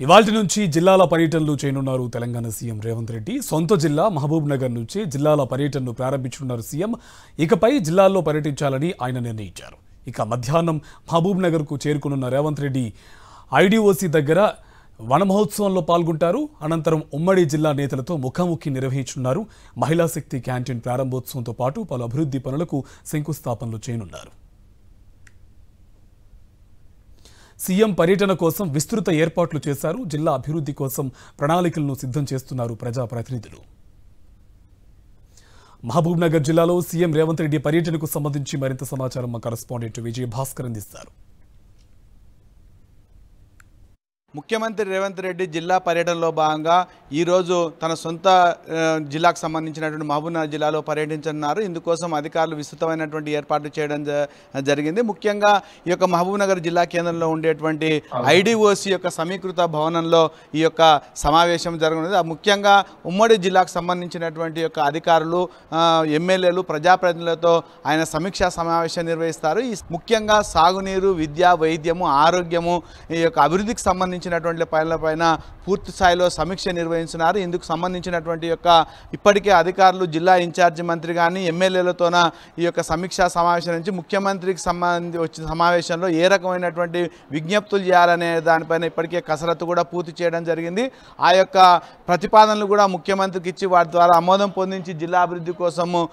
ఇవాల్టి నుంచి జిల్లాల పర్యటనలు చేయనున్నారు తెలంగాణ సీఎం రేవంత్ రెడ్డి. సొంత జిల్లా మహబూబ్ నగర్ నుంచి జిల్లాల పర్యటనను ప్రారంభించనున్నారు సీఎం. ఇకపై జిల్లాల్లో పర్యటించాలని ఆయన నిర్ణయించారు. ఇక మధ్యాహ్నం మహబూబ్ నగర్కు చేరుకునున్న రేవంత్ రెడ్డి ఐడిఓసి దగ్గర వన మహోత్సవంలో పాల్గొంటారు. అనంతరం ఉమ్మడి జిల్లా నేతలతో ముఖాముఖి నిర్వహించనున్నారు. మహిళా శక్తి క్యాంటీన్ ప్రారంభోత్సవంతో పాటు పలు అభివృద్ధి పనులకు శంకుస్థాపనలు చేయనున్నారు. సీఎం పర్యటన కోసం విస్తృత ఏర్పాట్లు చేశారు. జిల్లా అభివృద్ధి కోసం ప్రణాళికలను సిద్ధం చేస్తున్నారు ప్రజాప్రతినిధులు. మహబూబ్ నగర్ జిల్లాలో సీఎం రేవంత్ రెడ్డి పర్యటనకు సంబంధించి మరింత సమాచారం మా కరెస్పాండెంట్ విజయ్ భాస్కర్ అందిస్తారు. ముఖ్యమంత్రి రేవంత్ రెడ్డి జిల్లా పర్యటనలో భాగంగా ఈరోజు తన సొంత జిల్లాకు సంబంధించినటువంటి మహబూబ్నగర్ జిల్లాలో పర్యటించనున్నారు. ఇందుకోసం అధికారులు విస్తృతమైనటువంటి ఏర్పాట్లు చేయడం జరిగింది. ముఖ్యంగా ఈ యొక్క మహబూబ్నగర్ జిల్లా కేంద్రంలో ఉండేటువంటి ఐడిఓసి యొక్క సమీకృత భవనంలో ఈ యొక్క సమావేశం జరగనుంది. ముఖ్యంగా ఉమ్మడి జిల్లాకు సంబంధించినటువంటి యొక్క అధికారులు, ఎమ్మెల్యేలు, ప్రజాప్రతినిధులతో ఆయన సమీక్షా సమావేశం నిర్వహిస్తారు. ఈ ముఖ్యంగా సాగునీరు, విద్య, వైద్యము, ఆరోగ్యము, ఈ యొక్క అభివృద్ధికి సంబంధించినటువంటి పనులపైన పూర్తి స్థాయిలో సమీక్ష నిర్వహించున్నారు. ఇందుకు సంబంధించినటువంటి యొక్క ఇప్పటికే అధికారులు జిల్లా ఇన్ఛార్జి మంత్రి కానీ ఎమ్మెల్యేలతోన ఈ యొక్క సమీక్షా సమావేశం నుంచి ముఖ్యమంత్రికి వచ్చిన సమావేశంలో ఏ రకమైనటువంటి విజ్ఞప్తులు చేయాలనే దానిపైన ఇప్పటికే కసరత్తు కూడా పూర్తి చేయడం జరిగింది. ఆ యొక్క ప్రతిపాదనలు కూడా ముఖ్యమంత్రికి ఇచ్చి వాటి ద్వారా ఆమోదం పొందించి జిల్లా అభివృద్ధి కోసము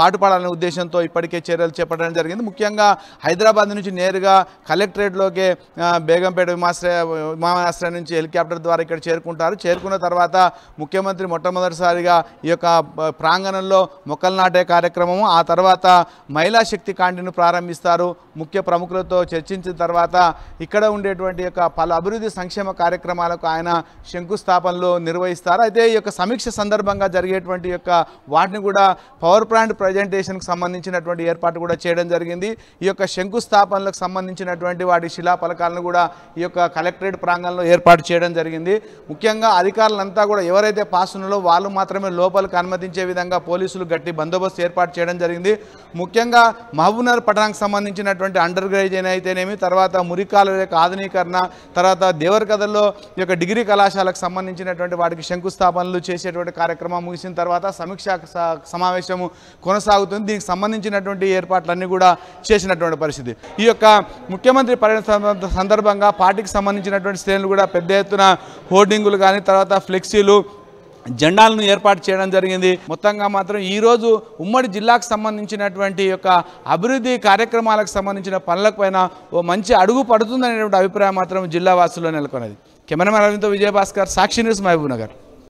పాటుపడాలనే ఉద్దేశంతో ఇప్పటికే చర్యలు చేపట్టడం జరిగింది. ముఖ్యంగా హైదరాబాద్ నుంచి నేరుగా కలెక్టరేట్లోకి బేగంపేట విమానాశ్రయం నుంచి హెలికాప్టర్ ద్వారా ఇక్కడ చేరుకుంటారు. చేరుకున్న తర్వాత ముఖ్యమంత్రి మొట్టమొదటిసారిగా ఈ యొక్క ప్రాంగణంలో మొక్కలు నాటే కార్యక్రమము, ఆ తర్వాత మహిళా శక్తి క్యాంటీన్ ప్రారంభిస్తారు. ముఖ్య ప్రముఖులతో చర్చించిన తర్వాత ఇక్కడ ఉండేటువంటి యొక్క పలు అభివృద్ధి సంక్షేమ కార్యక్రమాలకు ఆయన శంకుస్థాపనలు నిర్వహిస్తారు. అయితే ఈ యొక్క సమీక్ష సందర్భంగా జరిగేటువంటి యొక్క వాటిని కూడా పవర్ ప్లాంట్ ప్రజెంటేషన్కి సంబంధించినటువంటి ఏర్పాటు కూడా చేయడం జరిగింది. ఈ యొక్క శంకుస్థాపనలకు సంబంధించినటువంటి వాటి శిలాఫలకాలను కూడా ఈ యొక్క కలెక్టరేట్ ప్రాంగణంలో ఏర్పాటు చేయడం జరిగింది. ముఖ్యంగా అధికారులంతా కూడా ఎవరైతే పాస్ ఉన్నారో వాళ్ళు మాత్రమే లోపలికి అనుమతించే విధంగా పోలీసులు గట్టి బందోబస్తు ఏర్పాటు చేయడం జరిగింది. ముఖ్యంగా మహబూబ్నగర్ పట్టణానికి సంబంధించినటువంటి అండర్ గ్రేడ్ అయితేనేమి, తర్వాత మురికాల యొక్క ఆధునీకరణ, తర్వాత దేవరకథల్లో ఈ యొక్క డిగ్రీ కళాశాలకు సంబంధించినటువంటి వాటికి శంకుస్థాపనలు చేసేటువంటి కార్యక్రమం ముగిసిన తర్వాత సమీక్షా సమావేశము కొనసాగుతుంది. దీనికి సంబంధించినటువంటి ఏర్పాట్లన్నీ కూడా చేసినటువంటి పరిస్థితి. ఈ యొక్క ముఖ్యమంత్రి పర్యటన సందర్భంగా పార్టీకి సంబంధించినటువంటి శ్రేణులు కూడా పెద్ద ఎత్తున హోర్డింగులు కానీ, తర్వాత ఫ్లెక్సీలు, జెండాలను ఏర్పాటు చేయడం జరిగింది. మొత్తంగా మాత్రం ఈరోజు ఉమ్మడి జిల్లాకు సంబంధించినటువంటి యొక్క అభివృద్ధి కార్యక్రమాలకు సంబంధించిన పనులపైన ఓ మంచి అడుగు పడుతుందనేటువంటి అభిప్రాయం మాత్రం జిల్లా వాసుల్లో నెలకొన్నది. కెమెరామెన్ అరవింద్తో విజయభాస్కర్, సాక్షి న్యూస్, మహబూబ్ నగర్.